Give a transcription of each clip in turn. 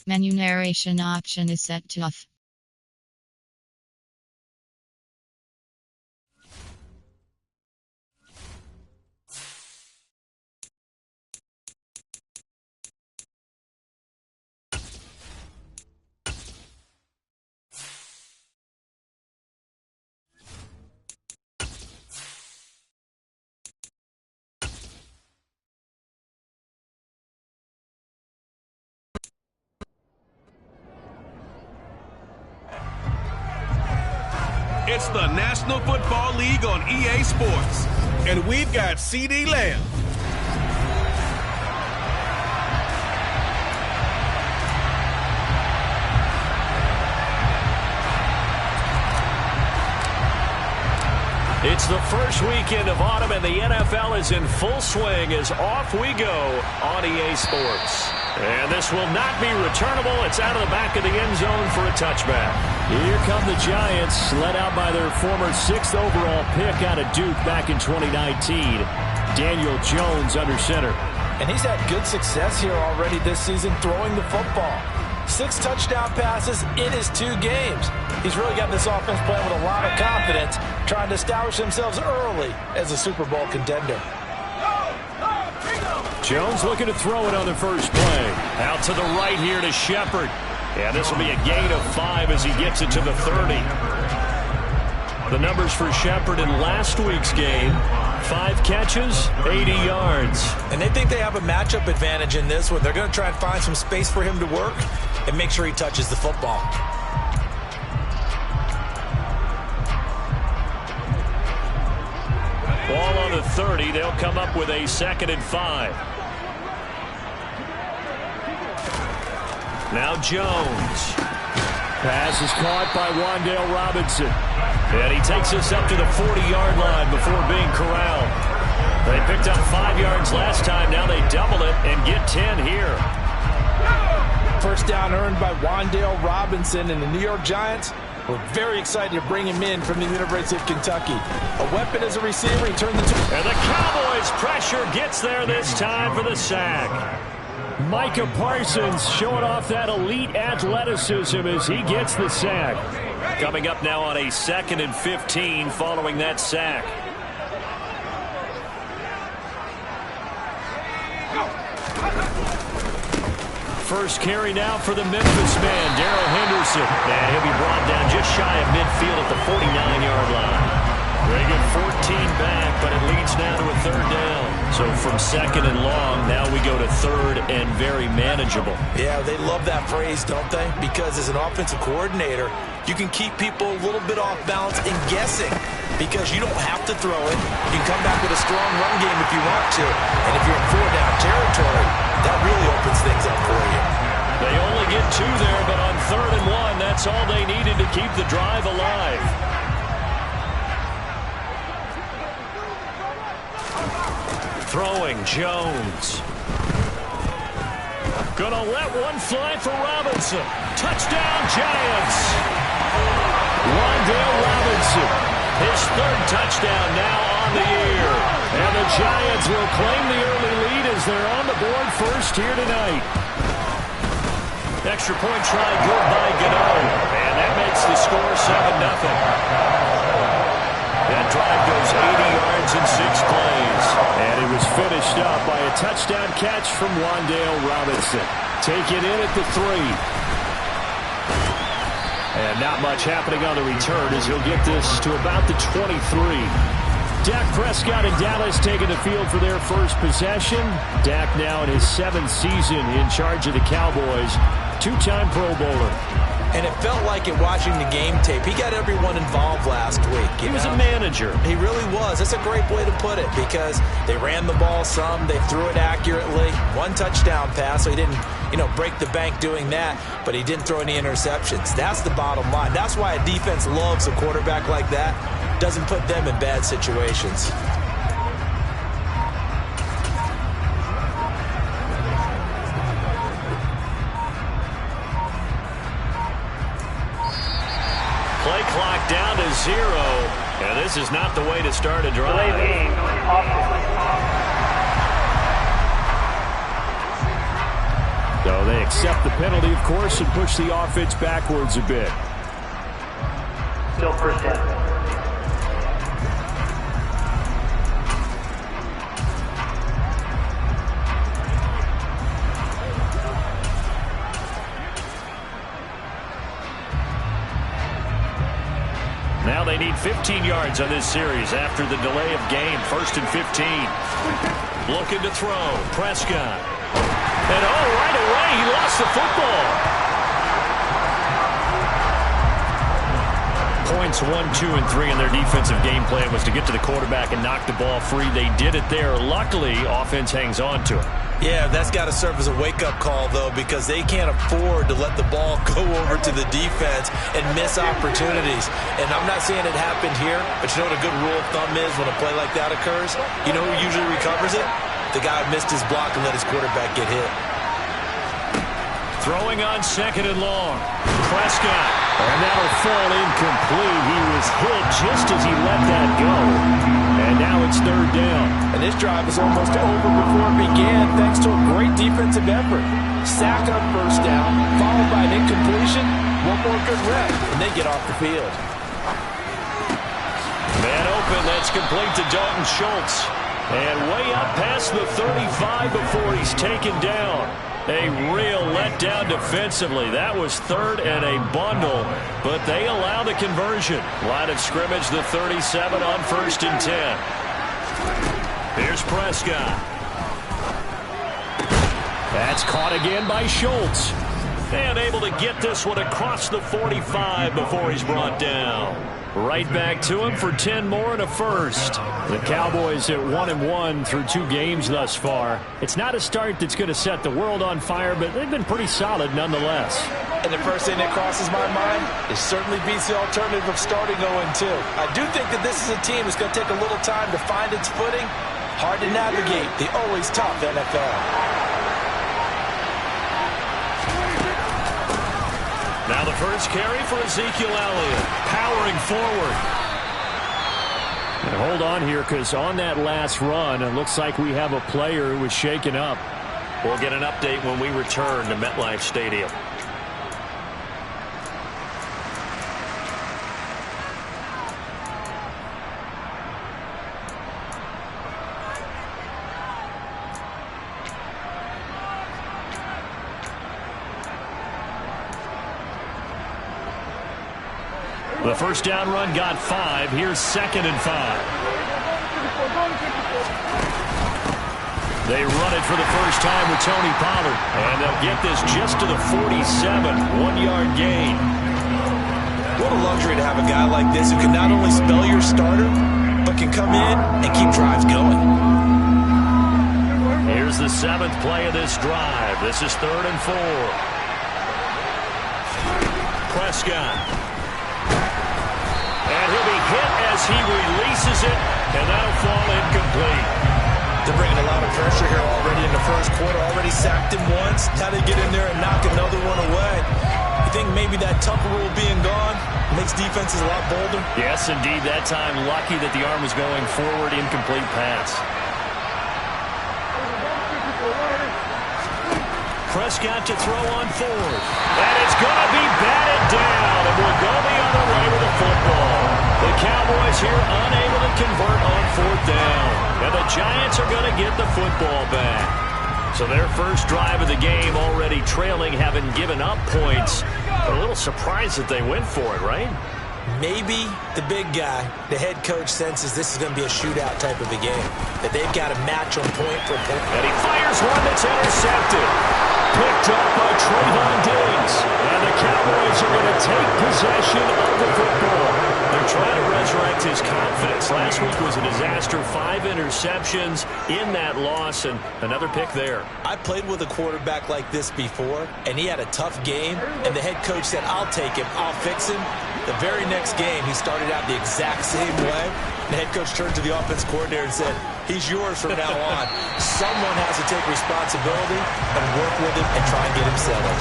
Menu narration option is set to off. It's the National Football League on EA Sports, and we've got CeeDee Lamb. It's the first weekend of autumn, and the NFL is in full swing as off we go on EA Sports. And this will not be returnable. It's out of the back of the end zone for a touchback. Here come the Giants, led out by their former 6th overall pick out of Duke back in 2019. Daniel Jones under center. And he's had good success here already this season throwing the football. 6 touchdown passes in his 2 games. He's really got this offense playing with a lot of confidence, trying to establish themselves early as a Super Bowl contender. Jones looking to throw it on the first play. Out to the right here to Shepard. And this will be a gain of 5 as he gets it to the 30. The numbers for Shepard in last week's game: 5 catches, 80 yards. And they think they have a matchup advantage in this one. They're going to try and find some space for him to work and make sure he touches the football. Ball on the 30. They'll come up with a 2nd and 5. Now Jones. Pass is caught by Wan'Dale Robinson. And he takes us up to the 40-yard line before being corralled. They picked up 5 yards last time. Now they double it and get 10 here. First down earned by Wan'Dale Robinson, and the New York Giants were very excited to bring him in from the University of Kentucky. A weapon as a receiver. He turned the and the Cowboys' pressure gets there this time for the sack. Micah Parsons showing off that elite athleticism as he gets the sack. Coming up now on a 2nd and 15 following that sack. First carry now for the Memphis man, Darrell Henderson. And he'll be brought down just shy of midfield at the 49-yard line. They get 14 back, but it leads now to a 3rd down. So from 2nd and long, now we go to 3rd and very manageable. Yeah, they love that phrase, don't they? Because as an offensive coordinator, you can keep people a little bit off balance and guessing because you don't have to throw it. You can come back with a strong run game if you want to. And if you're in 4-down territory, that really opens things up for you. They only get 2 there, but on 3rd and 1, that's all they needed to keep the drive alive. Throwing Jones. Gonna let one fly for Robinson. Touchdown Giants. Wan'Dale Robinson. His 3rd touchdown now on the year. And the Giants will claim the early lead as they're on the board first here tonight. Extra point try good by Gano. And that makes the score 7-0. That drive goes 80 yards in 6 plays. And it was finished up by a touchdown catch from Wan'Dale Robinson. Take it in at the 3. And not much happening on the return as he'll get this to about the 23. Dak Prescott and Dallas taking the field for their first possession. Dak now in his 7th season in charge of the Cowboys. 2-time Pro Bowler. And it felt like in watching the game tape, he got everyone involved last week. He was a manager. He really was. That's a great way to put it because they ran the ball some, they threw it accurately. 1 touchdown pass, so he didn't, break the bank doing that, but he didn't throw any interceptions. That's the bottom line. That's why a defense loves a quarterback like that. Doesn't put them in bad situations. Play clock down to 0. And this is not the way to start a drive. So they accept the penalty, of course, and push the offense backwards a bit. Still first down. Now they need 15 yards on this series after the delay of game. 1st and 15. Looking to throw. Prescott. And right away, he lost the football. Points 1, 2, and 3 in their defensive game plan was to get to the quarterback and knock the ball free. They did it there. Luckily, offense hangs on to it. Yeah, that's got to serve as a wake-up call, though, because they can't afford to let the ball go over to the defense and miss opportunities. And I'm not saying it happened here, but you know what a good rule of thumb is when a play like that occurs? You know who usually recovers it? The guy who missed his block and let his quarterback get hit. Throwing on 2nd and long. Prescott. And that'll fall incomplete. He was hit just as he let that go. And now it's 3rd down. And this drive is almost over before it began thanks to a great defensive effort. Sack on 1st down, followed by an incompletion. One more good rep, and they get off the field. Man open, that's complete to Dalton Schultz. And way up past the 35 before he's taken down. A real letdown defensively. That was 3rd and a bundle, but they allow the conversion. Line of scrimmage, the 37 on 1st and 10. Here's Prescott. That's caught again by Schultz. And able to get this one across the 45 before he's brought down. Right back to him for 10 more and a first. The Cowboys at 1-1 through 2 games thus far. It's not a start that's going to set the world on fire, but they've been pretty solid nonetheless. And the first thing that crosses my mind is certainly beats the alternative of starting 0-2. I do think that this is a team that's going to take a little time to find its footing. Hard to navigate the always tough NFL. Now the first carry for Ezekiel Elliott, powering forward. And hold on here, because on that last run, it looks like we have a player who was shaken up. We'll get an update when we return to MetLife Stadium. The first down run got 5. Here's 2nd and 5. They run it for the first time with Tony Pollard. And they'll get this just to the 47. 1-yard gain. What a luxury to have a guy like this who can not only spell your starter, but can come in and keep drives going. Here's the 7th play of this drive. This is 3rd and 4. Prescott. And he'll be hit as he releases it, and that'll fall incomplete. They're bringing a lot of pressure here already in the first quarter. Already sacked him once. Now they get in there and knock another one away. You think maybe that Tucker rule being gone makes defenses a lot bolder? Yes, indeed. That time, lucky that the arm was going forward. Incomplete pass. Prescott to throw on 4th. And it's going to be batted down, and we'll go the other way with the football. The Cowboys here unable to convert on 4th down. And the Giants are going to get the football back. So their first drive of the game already trailing, having given up points. But a little surprised that they went for it, right? Maybe the big guy, the head coach, senses this is going to be a shootout type of a game. That they've got to match on point for point. And he fires one that's intercepted. Picked up by Trayvon Diggs. And the Cowboys are going to take possession of the football. They're trying to resurrect his confidence. Last week was a disaster. 5 interceptions in that loss, and another pick there. I played with a quarterback like this before, and he had a tough game, and the head coach said, I'll take him, I'll fix him. The very next game, he started out the exact same way. The head coach turned to the offense coordinator and said, he's yours from now on. Someone has to take responsibility and work with him and try and get him settled.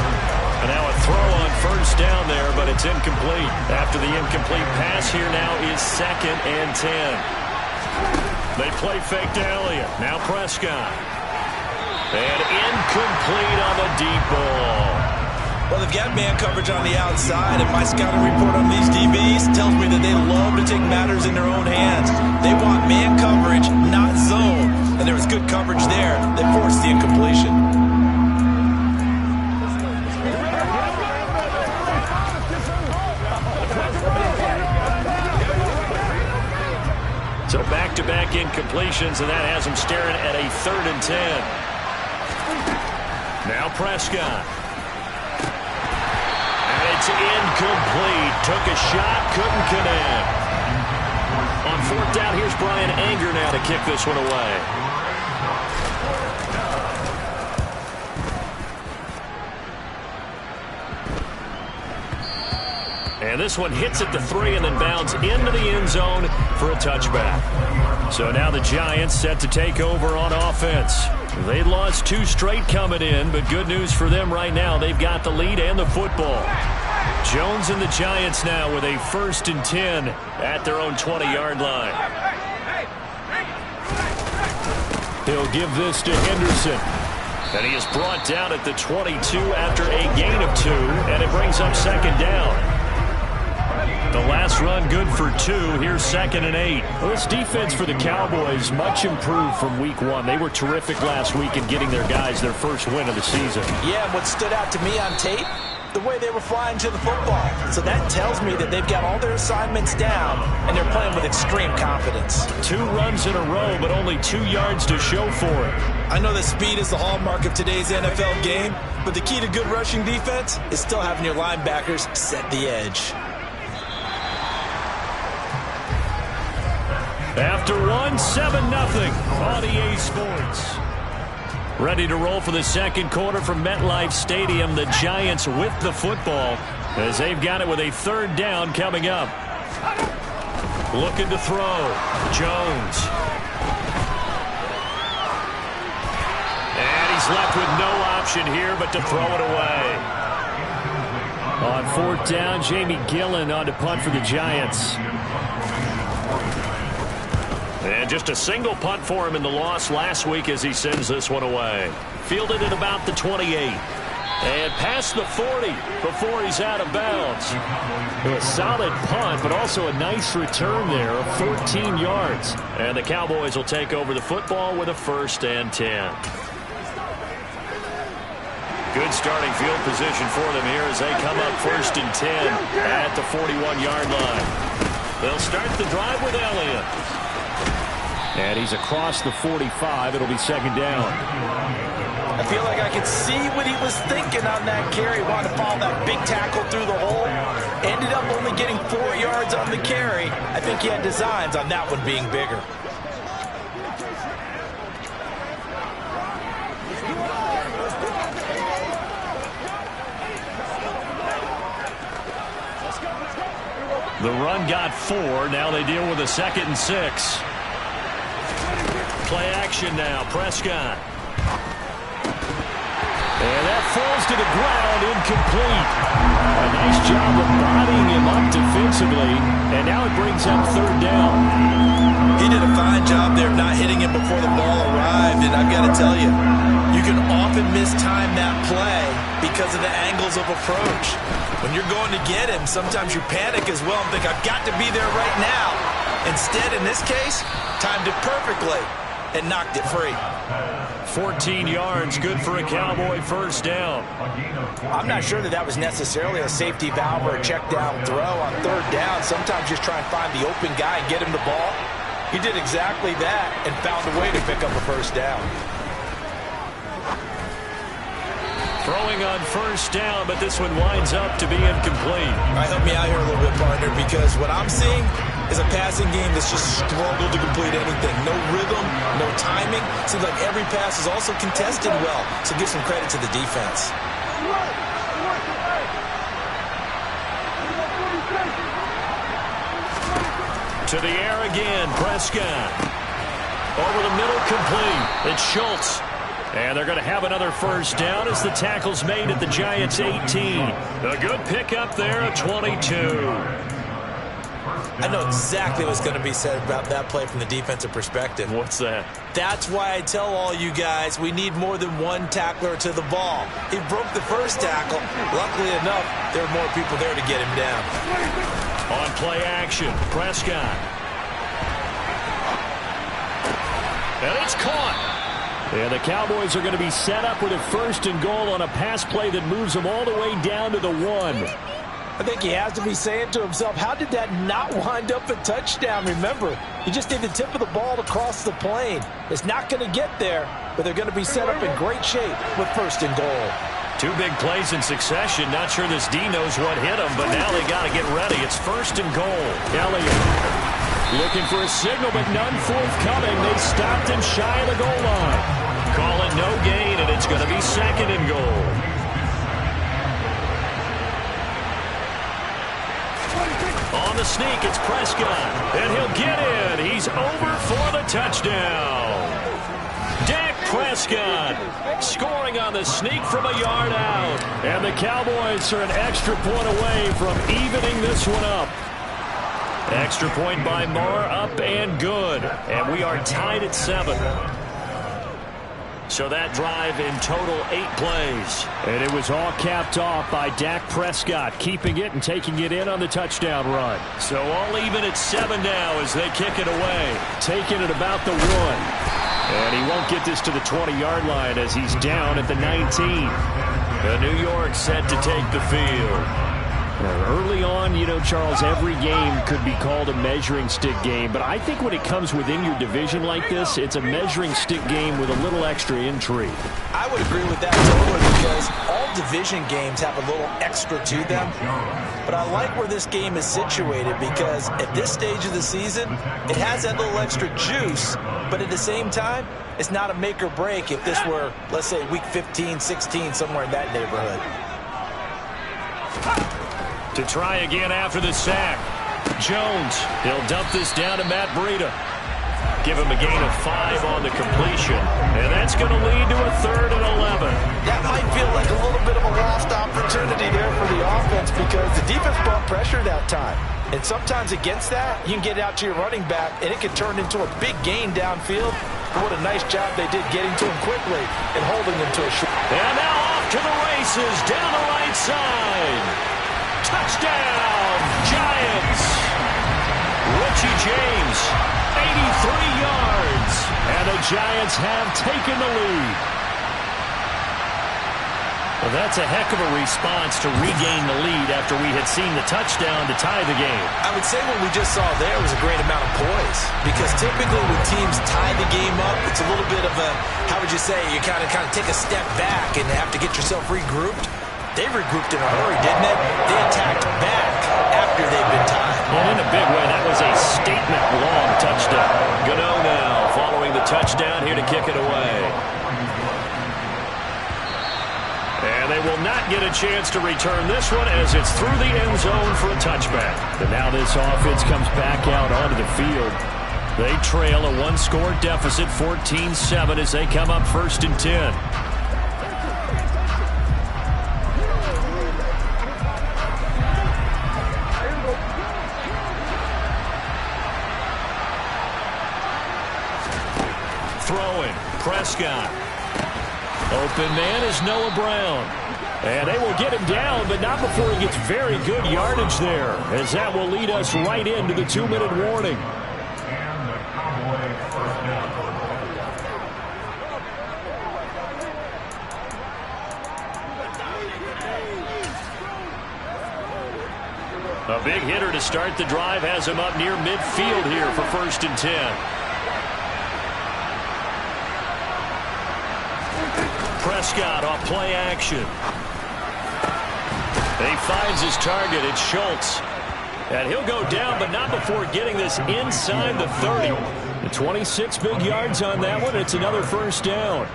And now a throw on 1st down there, but it's incomplete. After the incomplete pass, here now is 2nd and 10. They play fake to Elliott. Now Prescott. And incomplete on the deep ball. Well, they've got man coverage on the outside, and my scouting report on these DBs tells me that they love to take matters in their own hands. They want man coverage, not zone. And there was good coverage there that forced the incompletion. So back-to-back incompletions, and that has him staring at a 3rd and 10. Now Prescott. And it's incomplete. Took a shot, couldn't connect. On 4th down, here's Brian Anger now to kick this one away. And this one hits at the 3 and then bounds into the end zone for a touchback. So now the Giants set to take over on offense. They lost 2 straight coming in, but good news for them right now. They've got the lead and the football. Jones and the Giants now with a 1st and 10 at their own 20-yard line. He'll give this to Henderson. And he is brought down at the 22 after a gain of 2, and it brings up 2nd down. The last run good for 2. Here's 2nd and 8. Well, this defense for the Cowboys much improved from week 1. They were terrific last week in getting their guys their first win of the season. Yeah, and what stood out to me on tape, the way they were flying to the football. So that tells me that they've got all their assignments down, and they're playing with extreme confidence. 2 runs in a row, but only 2 yards to show for it. I know that speed is the hallmark of today's NFL game, but the key to good rushing defense is still having your linebackers set the edge. After 1, 7-0 on EA Sports. Ready to roll for the 2nd quarter from MetLife Stadium. The Giants with the football as they've got it with a 3rd down coming up. Looking to throw. Jones. And he's left with no option here but to throw it away. On 4th down, Jamie Gillen on to punt for the Giants. And just a single punt for him in the loss last week as he sends this one away. Fielded at about the 28. And past the 40 before he's out of bounds. A solid punt, but also a nice return there of 14 yards. And the Cowboys will take over the football with a 1st and 10. Good starting field position for them here as they come up 1st and 10 at the 41-yard line. They'll start the drive with Elliott. And he's across the 45. It'll be 2nd down. I feel like I could see what he was thinking on that carry. Wanted to follow that big tackle through the hole. Ended up only getting 4 yards on the carry. I think he had designs on that one being bigger. The run got 4. Now they deal with a 2nd and 6. Play action now. Prescott. And that falls to the ground, incomplete. A nice job of bodying him up defensively, and now it brings up 3rd down. He did a fine job there of not hitting him before the ball arrived, and I've got to tell you, you can often mistime that play because of the angles of approach. When you're going to get him, sometimes you panic as well and think, I've got to be there right now. Instead, in this case, timed it perfectly and knocked it free. 14 yards, good for a Cowboy 1st down. I'm not sure that was necessarily a safety valve or a check down throw on 3rd down. Sometimes just try and find the open guy and get him the ball. He did exactly that and found a way to pick up a 1st down. Throwing on 1st down, but this one winds up to be incomplete. All right, help me out here a little bit, partner, because what I'm seeing is a passing game that's just struggled to complete anything. No rhythm, no timing. Seems like every pass is also contested well, so give some credit to the defense. To the air again, Prescott. Over the middle, complete. It's Schultz. And they're going to have another 1st down as the tackle's made at the Giants' 18. A good pickup there, a 22. I know exactly what's going to be said about that play from the defensive perspective. What's that? That's why I tell all you guys we need more than one tackler to the ball. He broke the first tackle. Luckily enough, there were more people there to get him down. On play action, Prescott. And it's caught. And the Cowboys are going to be set up with a 1st and goal on a pass play that moves them all the way down to the 1. I think he has to be saying to himself, how did that not wind up a touchdown? Remember, you just need the tip of the ball to cross the plane. It's not going to get there, but they're going to be set up in great shape with 1st and goal. 2 big plays in succession. Not sure this D knows what hit him, but now they got to get ready. It's 1st and goal. Elliott looking for a signal, but none forthcoming. They stopped him shy of the goal line. Call it no gain, and it's going to be 2nd and goal. On the sneak, it's Prescott, and he'll get in. He's over for the touchdown. Dak Prescott scoring on the sneak from a yard out. And the Cowboys are an extra point away from evening this one up. Extra point by Marr, up and good. And we are tied at 7. So that drive in total 8 plays. And it was all capped off by Dak Prescott, keeping it and taking it in on the touchdown run. So all even at 7 now as they kick it away. Taking it about the 1. And he won't get this to the 20-yard line as he's down at the 19. The New York set to take the field. Early on, you know, Charles, every game could be called a measuring stick game. But I think when it comes within your division like this, it's a measuring stick game with a little extra intrigue. I would agree with that totally because all division games have a little extra to them. But I like where this game is situated because at this stage of the season, it has that little extra juice. But at the same time, it's not a make or break if this were, let's say, week 15, 16, somewhere in that neighborhood. To try again after the sack. Jones, he'll dump this down to Matt Breida. Give him a gain of 5 on the completion. And that's going to lead to a 3rd and 11. That might feel like a little bit of a lost opportunity there for the offense because the defense brought pressure that time. And sometimes against that, you can get out to your running back, and it can turn into a big gain downfield. What a nice job they did getting to him quickly and holding him to a short. And now off to the races down the right side. Touchdown, Giants. Richie James, 83 yards. And the Giants have taken the lead. Well, that's a heck of a response to regain the lead after we had seen the touchdown to tie the game. I would say what we just saw there was a great amount of poise because typically when teams tie the game up, it's a little bit of a, how would you say, you kind of take a step back and have to get yourself regrouped. They regrouped in a hurry, didn't they? They attacked back after they've been tied. And in a big way, that was a statement-long touchdown. Gano now following the touchdown here to kick it away. And they will not get a chance to return this one as it's through the end zone for a touchback. And now this offense comes back out onto the field. They trail a 1-score deficit, 14-7, as they come up 1st and 10. Throwing, Prescott. Open man is Noah Brown. And they will get him down, but not before he gets very good yardage there, as that will lead us right into the 2-minute warning. A big hitter to start the drive has him up near midfield here for 1st and 10. Prescott off play action. He finds his target. It's Schultz. And he'll go down, but not before getting this inside the 30. 26 big yards on that one. It's another 1st down.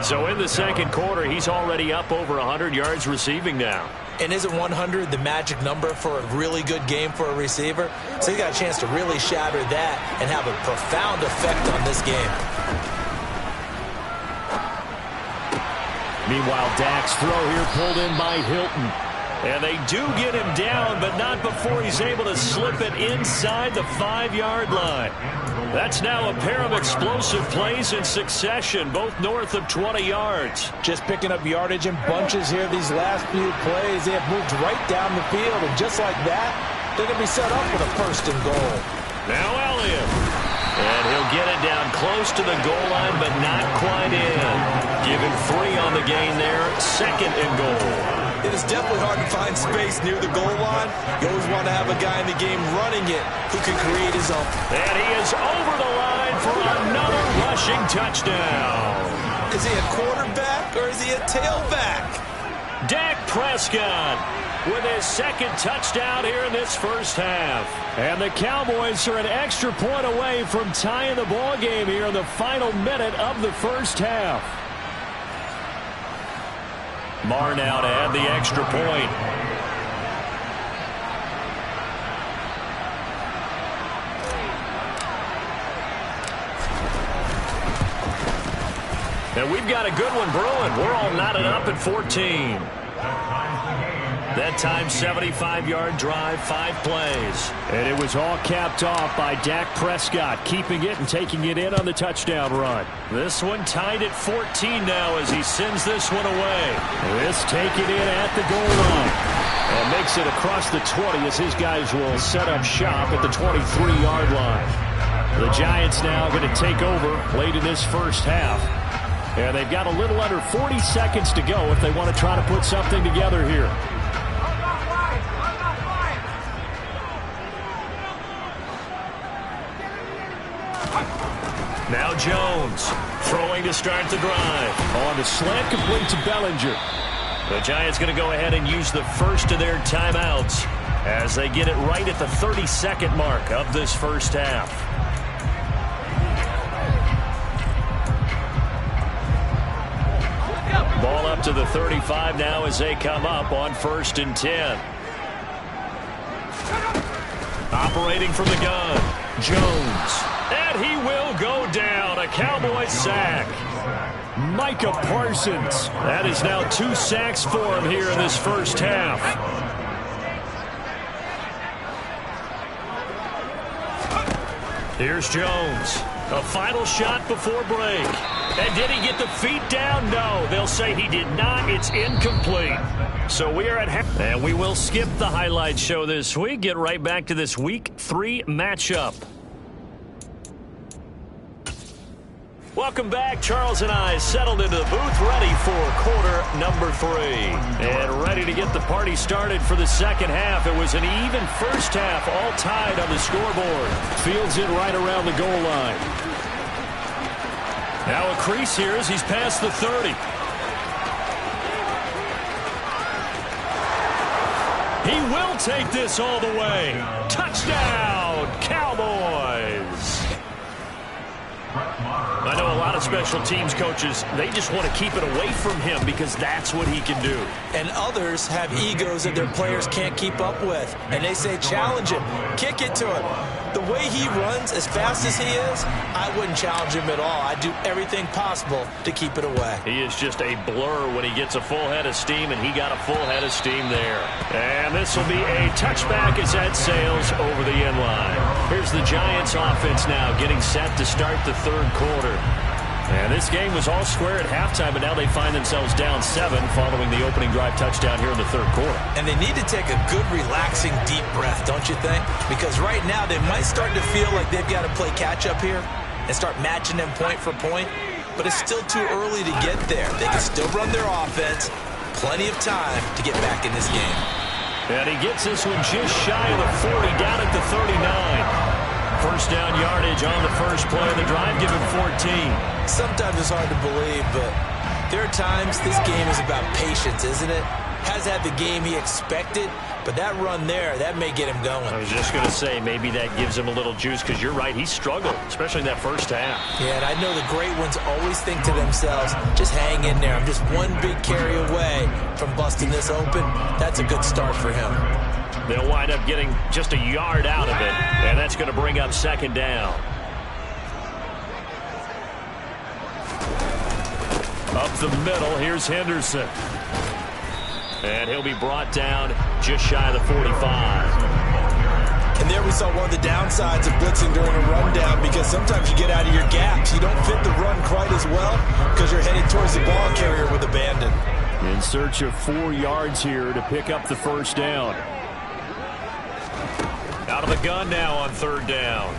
So in the 2nd quarter, he's already up over 100 yards receiving now. And isn't 100 the magic number for a really good game for a receiver? So he got a chance to really shatter that and have a profound effect on this game. Meanwhile, Dak's throw here pulled in by Hilton. And they do get him down, but not before he's able to slip it inside the 5-yard line. That's now a pair of explosive plays in succession, both north of 20 yards. Just picking up yardage in bunches here these last few plays. They have moved right down the field, and just like that, they're going to be set up with a 1st and goal. Now Elliott. And he'll get it down close to the goal line, but not quite in. Given 3 on the gain there, 2nd and goal. It is definitely hard to find space near the goal line. You always want to have a guy in the game running it who can create his own. And he is over the line for another rushing touchdown. Is he a quarterback or is he a tailback? Dak Prescott with his 2nd touchdown here in this first half. And the Cowboys are an extra point away from tying the ball game here in the final minute of the first half. Marr now to add the extra point. And we've got a good one brewing. We're all knotted up at 14. That time, 75-yard drive, 5 plays. And it was all capped off by Dak Prescott, keeping it and taking it in on the touchdown run. This one tied at 14 now as he sends this one away. This taken in at the goal line. And makes it across the 20 as his guys will set up shop at the 23-yard line. The Giants now going to take over late in this first half. And they've got a little under 40 seconds to go if they want to try to put something together here. Now Jones throwing to start the drive. On the slant, complete to Bellinger. The Giants going to go ahead and use the first of their timeouts as they get it right at the 30-second mark of this first half. Ball up to the 35 now as they come up on 1st and 10. Operating from the gun, Jones. And he will go down. A Cowboy sack. Micah Parsons. That is now 2 sacks for him here in this first half. Here's Jones. A final shot before break. And did he get the feet down? No. They'll say he did not. It's incomplete. So we are at half. And we will skip the highlight show this week. Get right back to this Week 3 matchup. Welcome back. Charles and I settled into the booth, ready for quarter number 3. And ready to get the party started for the second half. It was an even first half, all tied on the scoreboard. Fields it right around the goal line. Now a crease here as he's past the 30. He will take this all the way. Touchdown, Cowboys. I know a lot of special teams coaches, they just want to keep it away from him because that's what he can do. And others have egos that their players can't keep up with. And they say, challenge him, kick it to him. The way he runs, as fast as he is, I wouldn't challenge him at all. I'd do everything possible to keep it away. He is just a blur when he gets a full head of steam, and he got a full head of steam there. And this will be a touchback as that sails over the end line. Here's the Giants offense now getting set to start the third quarter. And this game was all square at halftime, but now they find themselves down 7 following the opening drive touchdown here in the third quarter. And they need to take a good, relaxing, deep breath, don't you think? Because right now they might start to feel like they've got to play catch-up here and start matching them point for point. But it's still too early to get there. They can still run their offense. Plenty of time to get back in this game. And he gets this one just shy of the 40, down at the 39. First down yardage on the first play of the drive, give him 14. Sometimes it's hard to believe, but there are times this game is about patience, isn't it? Has had the game he expected, but that run there, that may get him going. I was just going to say, maybe that gives him a little juice, because you're right, he struggled, especially in that first half. Yeah, and I know the great ones always think to themselves, just hang in there. I'm just one big carry away from busting this open. That's a good start for him. They'll wind up getting just a yard out of it, and that's going to bring up second down. Up the middle, here's Henderson. And he'll be brought down just shy of the 45. And there we saw one of the downsides of blitzing during a rundown, because sometimes you get out of your gaps. You don't fit the run quite as well because you're headed towards the ball carrier with abandon. In search of 4 yards here to pick up the first down. Out of the gun now on 3rd down.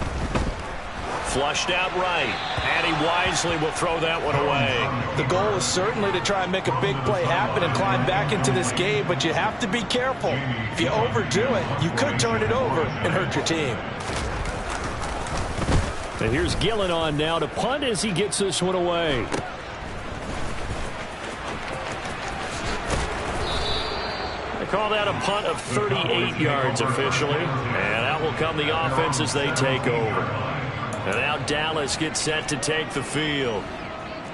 Flushed out right, and he wisely will throw that one away. The goal is certainly to try and make a big play happen and climb back into this game, but you have to be careful. If you overdo it, you could turn it over and hurt your team. And here's Gillen on now to punt as he gets this one away. They call that a punt of 38 yards officially, and out will come the offense as they take over. And now Dallas gets set to take the field.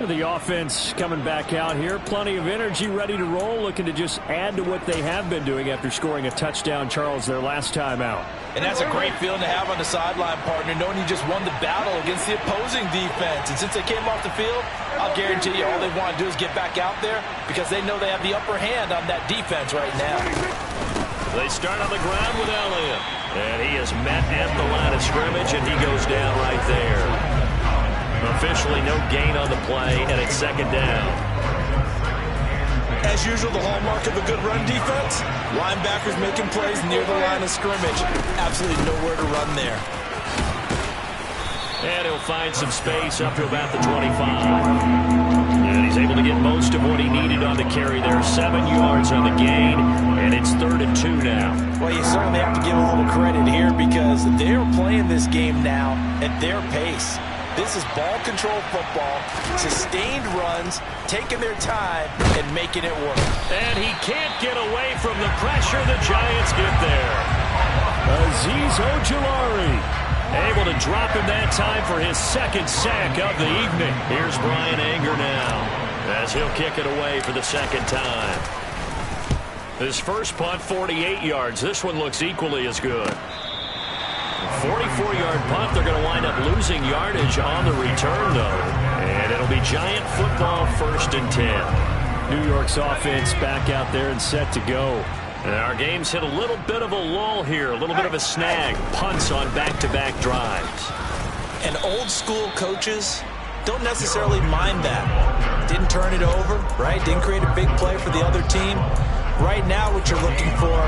The offense coming back out here. Plenty of energy, ready to roll, looking to just add to what they have been doing after scoring a touchdown, Charles, their last time out. And that's a great feeling to have on the sideline, partner, knowing you just won the battle against the opposing defense. And since they came off the field, I'll guarantee you all they want to do is get back out there because they know they have the upper hand on that defense right now. They start on the ground with Elliott. And he is met at the line of scrimmage, and he goes down right there. Officially no gain on the play, and it's 2nd down. As usual, the hallmark of a good run defense, linebackers making plays near the line of scrimmage. Absolutely nowhere to run there. And he'll find some space up to about the 25. And he's able to get most of what he needed on the carry there. 7 yards on the gain, and it's 3rd and 2 now. Well, you certainly have to give a little credit here because they're playing this game now at their pace. This is ball control football, sustained runs, taking their time, and making it work. And he can't get away from the pressure. The Giants get there. Azeez Ojulari able to drop him that time for his 2nd sack of the evening. Here's Brian Anger now as he'll kick it away for the 2nd time. His first punt, 48 yards. This one looks equally as good. 44-yard punt. They're going to wind up losing yardage on the return, though. And it'll be Giant football, 1st and 10. New York's offense back out there and set to go. And our game's hit a little bit of a lull here, a little bit of a snag. Punts on back-to-back drives. And old-school coaches don't necessarily mind that. Didn't turn it over, right? Didn't create a big play for the other team. Right now, what you're looking for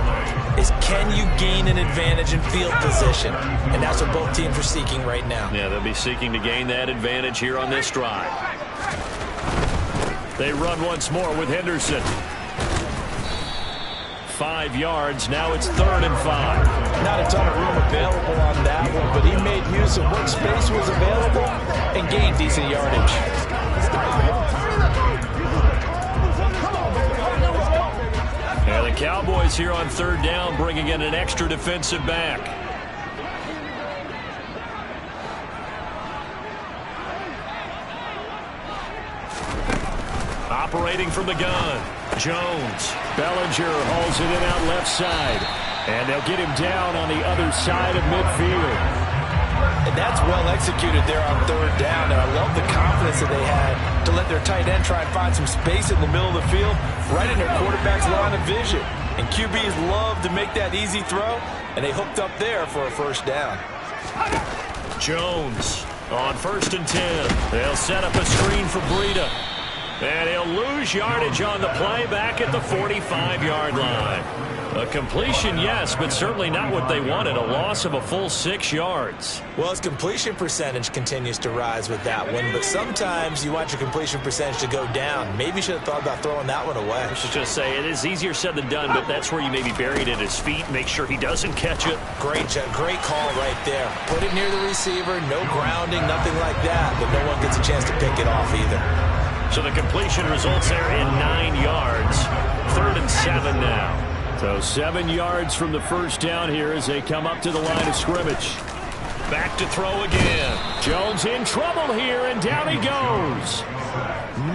is can you gain an advantage in field position? And that's what both teams are seeking right now. Yeah, they'll be seeking to gain that advantage here on this drive. They run once more with Henderson. 5 yards. Now it's 3rd and 5. Not a ton of room available on that one, but he made use of what space was available and gained decent yardage. And the Cowboys here on 3rd down, bringing in an extra defensive back. Operating from the gun, Jones. Bellinger hauls it in out left side. And they'll get him down on the other side of midfield. And that's well executed there on 3rd down. And I love the confidence that they had to let their tight end try and find some space in the middle of the field, right in their quarterback's line of vision. And QBs love to make that easy throw, and they hooked up there for a 1st down. Jones on 1st and 10. They'll set up a screen for Breida. And he'll lose yardage on the play back at the 45-yard line. A completion, yes, but certainly not what they wanted. A loss of a full 6 yards. Well, his completion percentage continues to rise with that one, but sometimes you want your completion percentage to go down. Maybe you should have thought about throwing that one away. I should just say it is easier said than done, but that's where you maybe buried at his feet. Make sure he doesn't catch it. Great call right there. Put it near the receiver, no grounding, nothing like that, but no one gets a chance to pick it off either. So the completion results there in 9 yards. 3rd and 7 now. So 7 yards from the first down here as they come up to the line of scrimmage. Back to throw again. Jones in trouble here, and down he goes.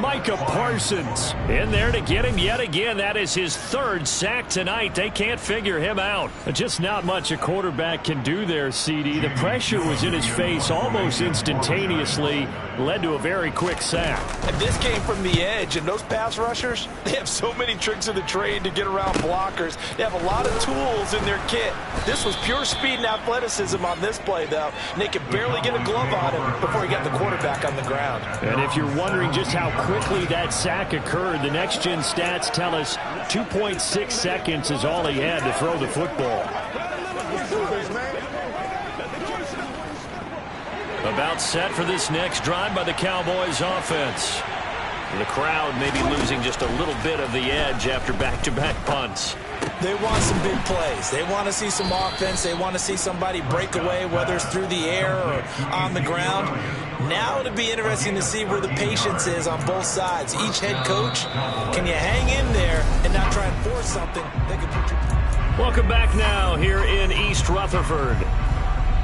Micah Parsons in there to get him yet again. That is his third sack tonight. They can't figure him out. Just not much a quarterback can do there, CD. The pressure was in his face almost instantaneously. Led to a very quick sack. And this came from the edge, and those pass rushers, they have so many tricks of the trade to get around blockers. They have a lot of tools in their kit. This was pure speed and athleticism on this play, though. And they could barely get a glove on him before he got the quarterback on the ground. And if you're wondering just how quickly that sack occurred, the next-gen stats tell us 2.6 seconds is all he had to throw the football. About set for this next drive by the Cowboys offense. The crowd may be losing just a little bit of the edge after back-to-back punts. They want some big plays. They want to see some offense. They want to see somebody break away, whether it's through the air or on the ground. Now it'll be interesting to see where the patience is on both sides. Each head coach, can you hang in there and not try and force something that could put you... Welcome back now here in East Rutherford.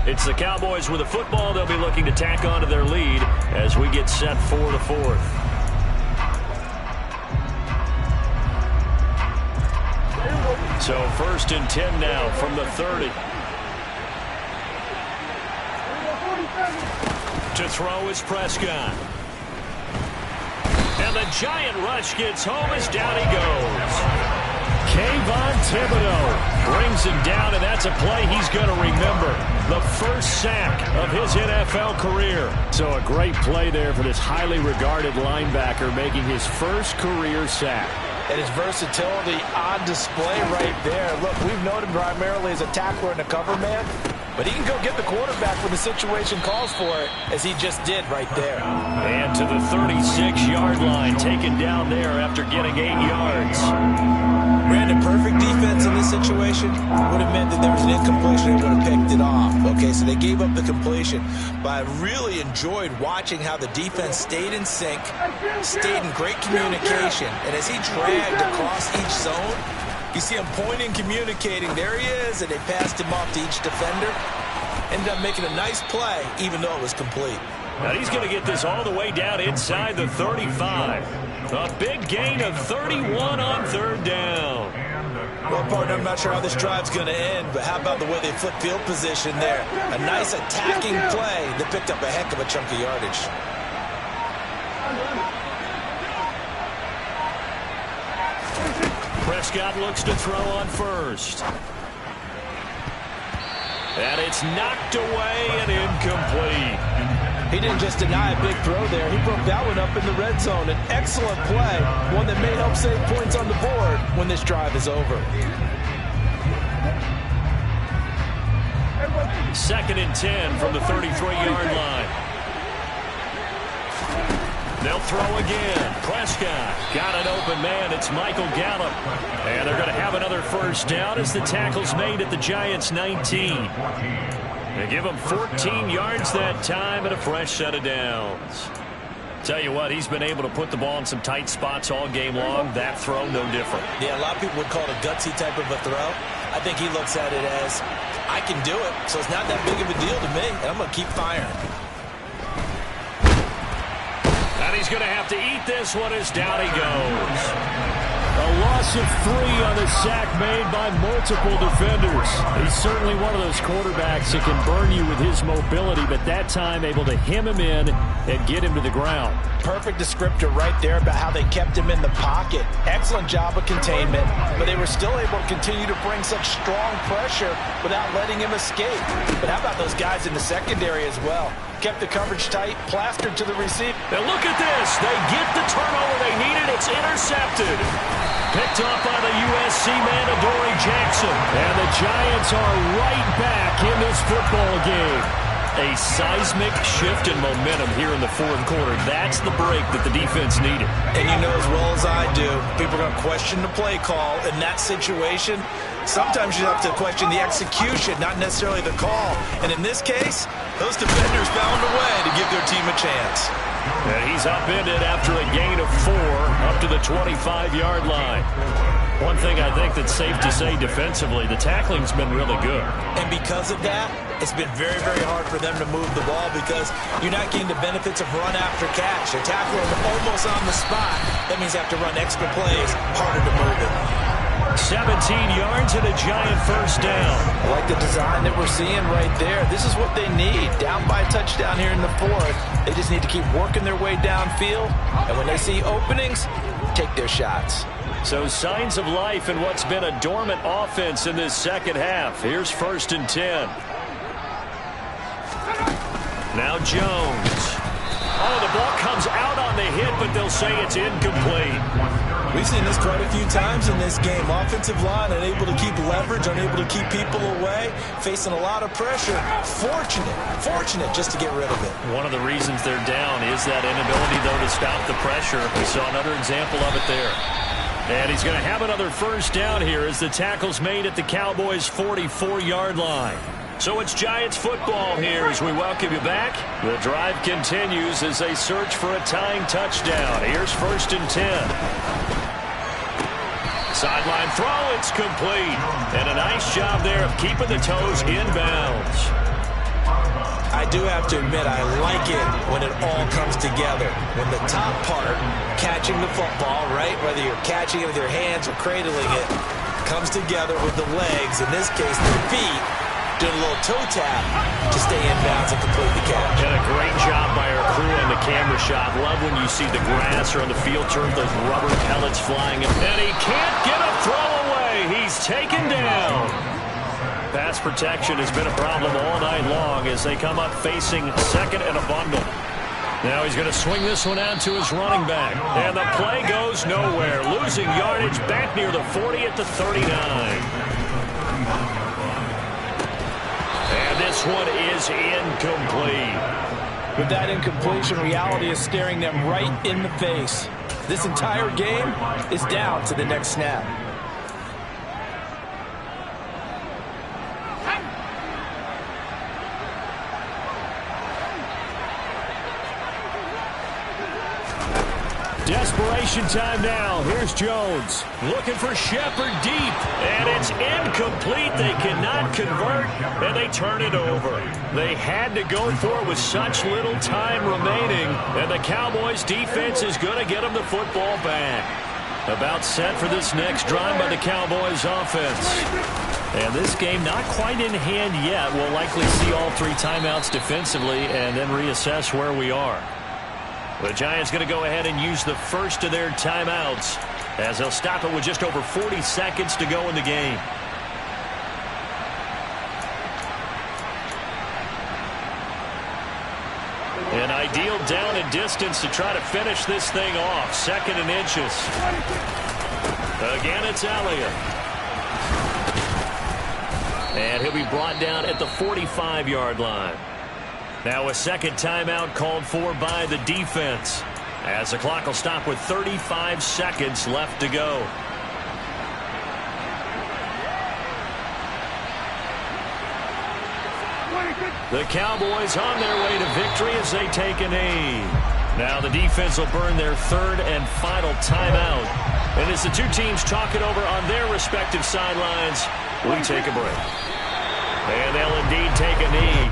It's the Cowboys with the football. They'll be looking to tack on to their lead as we get set for the fourth. So 1st and 10 now from the 30. To throw is Prescott. And the giant rush gets home as down he goes. Kayvon Thibodeaux brings him down, and that's a play he's going to remember. The first sack of his NFL career. So a great play there for this highly regarded linebacker making his first career sack. And his versatility on display right there. Look, we've known him primarily as a tackler and a cover man, but he can go get the quarterback when the situation calls for it, as he just did right there. And to the 36-yard line, taken down there after getting 8 yards. Brandon, perfect defense in this situation would have meant that there was an incompletion. They would have picked it off. Okay, so they gave up the completion. But I really enjoyed watching how the defense stayed in sync, stayed in great communication. And as he dragged across each zone, you see him pointing, communicating. There he is, and they passed him off to each defender. Ended up making a nice play, even though it was complete. Now he's going to get this all the way down inside the 35. A big gain of 31 on 3rd down. Well, partner, I'm not sure how this drive's going to end, but how about the way they flip field position there? A nice attacking play that picked up a heck of a chunk of yardage. Prescott looks to throw on first. And it's knocked away and incomplete. He didn't just deny a big throw there. He broke that one up in the red zone. An excellent play, one that may help save points on the board when this drive is over. 2nd and 10 from the 33-yard line. They'll throw again. Prescott got an open man. It's Michael Gallup. And they're going to have another first down as the tackle's made at the Giants' 19. They give him 14 yards that time and a fresh set of downs. Tell you what, he's been able to put the ball in some tight spots all game long. That throw, no different. Yeah, a lot of people would call it a gutsy type of a throw. I think he looks at it as, I can do it, so it's not that big of a deal to me, and I'm going to keep firing. And he's going to have to eat this one as down he goes. A loss of 3 on the sack made by multiple defenders. He's certainly one of those quarterbacks that can burn you with his mobility, but that time able to hem him in and get him to the ground. Perfect descriptor right there about how they kept him in the pocket. Excellent job of containment, but they were still able to continue to bring such strong pressure without letting him escape. But how about those guys in the secondary as well? Kept the coverage tight, plastered to the receiver. Now look at this. They get the turnover they needed. It's intercepted. Picked off by the USC man, Adoree Jackson. And the Giants are right back in this football game. A seismic shift in momentum here in the 4th quarter. That's the break that the defense needed. And you know as well as I do, people are going to question the play call in that situation. Sometimes you have to question the execution, not necessarily the call. And in this case, those defenders found a way to give their team a chance. And he's upended after a gain of 4 up to the 25-yard line. One thing I think that's safe to say defensively, the tackling's been really good. And because of that, it's been very, very hard for them to move the ball because you're not getting the benefits of run after catch. They're tackling almost on the spot. That means they have to run extra plays, harder to move it. 17 yards and a giant first down. I like the design that we're seeing right there. This is what they need. Down by a touchdown here in the fourth. They just need to keep working their way downfield. And when they see openings, take their shots. So signs of life in what's been a dormant offense in this second half. Here's 1st and 10. Now Jones. Oh, the ball comes out on the hit, but they'll say it's incomplete. We've seen this quite a few times in this game. Offensive line unable to keep leverage, unable to keep people away, facing a lot of pressure. Fortunate just to get rid of it. One of the reasons they're down is that inability, though, to stop the pressure. We saw another example of it there. And he's going to have another first down here as the tackle's made at the Cowboys' 44-yard line. So it's Giants football here as we welcome you back. The drive continues as they search for a tying touchdown. Here's 1st and 10. Sideline throw, it's complete. And a nice job there of keeping the toes inbounds. I do have to admit, I like it when it all comes together. When the top part, catching the football, right, whether you're catching it with your hands or cradling it, comes together with the legs, in this case the feet, doing a little toe tap to stay in bounds and complete the catch. And a great job by our crew on the camera shot. Love when you see the grass or on the field turf, those rubber pellets flying. And he can't get a throw away. He's taken down. Pass protection has been a problem all night long as they come up facing 2nd and a bundle. Now he's going to swing this one out to his running back. And the play goes nowhere. Losing yardage back near the 40 at the 39. And this one is incomplete. With that incompletion, reality is staring them right in the face. This entire game is down to the next snap. Desperation time now. Here's Jones looking for Shepard deep, and it's incomplete. They cannot convert, and they turn it over. They had to go for it with such little time remaining, and the Cowboys defense is going to get them the football back. About set for this next drive by the Cowboys offense. And this game not quite in hand yet. We'll likely see all 3 timeouts defensively and then reassess where we are. The Giants going to go ahead and use the first of their timeouts as they'll stop it with just over 40 seconds to go in the game. An ideal down and distance to try to finish this thing off. 2nd and inches. Again, it's Elliott. And he'll be brought down at the 45-yard line. Now a second timeout called for by the defense as the clock will stop with 35 seconds left to go. The Cowboys on their way to victory as they take a knee. Now the defense will burn their 3rd and final timeout. And as the two teams talk it over on their respective sidelines, we take a break. And they'll indeed take a knee.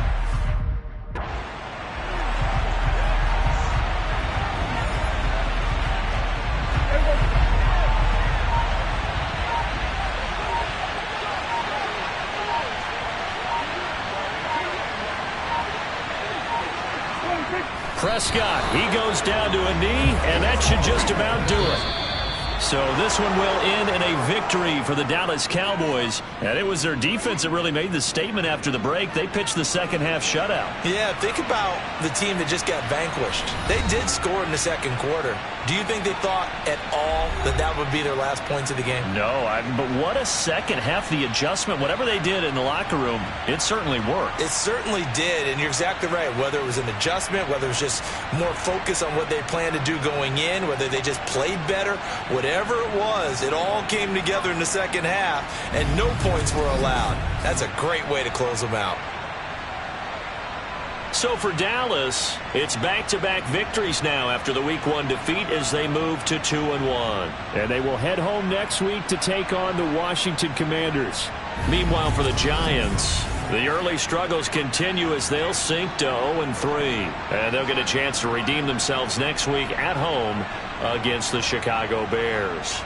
Prescott, he goes down to a knee, and that should just about do it. So this one will end in a victory for the Dallas Cowboys. And it was their defense that really made the statement after the break. They pitched the second half shutout. Yeah, think about the team that just got vanquished. They did score in the second quarter. Do you think they thought at all that that would be their last points of the game? No, but what a second half. The adjustment, whatever they did in the locker room, it certainly worked. It certainly did, and you're exactly right. Whether it was an adjustment, whether it was just more focus on what they planned to do going in, whether they just played better, whatever it was, it all came together in the second half, and no points were allowed. That's a great way to close them out. So for Dallas, it's back-to-back victories now after the Week 1 defeat as they move to 2-1. And they will head home next week to take on the Washington Commanders. Meanwhile, for the Giants, the early struggles continue as they'll sink to 0-3. And they'll get a chance to redeem themselves next week at home against the Chicago Bears.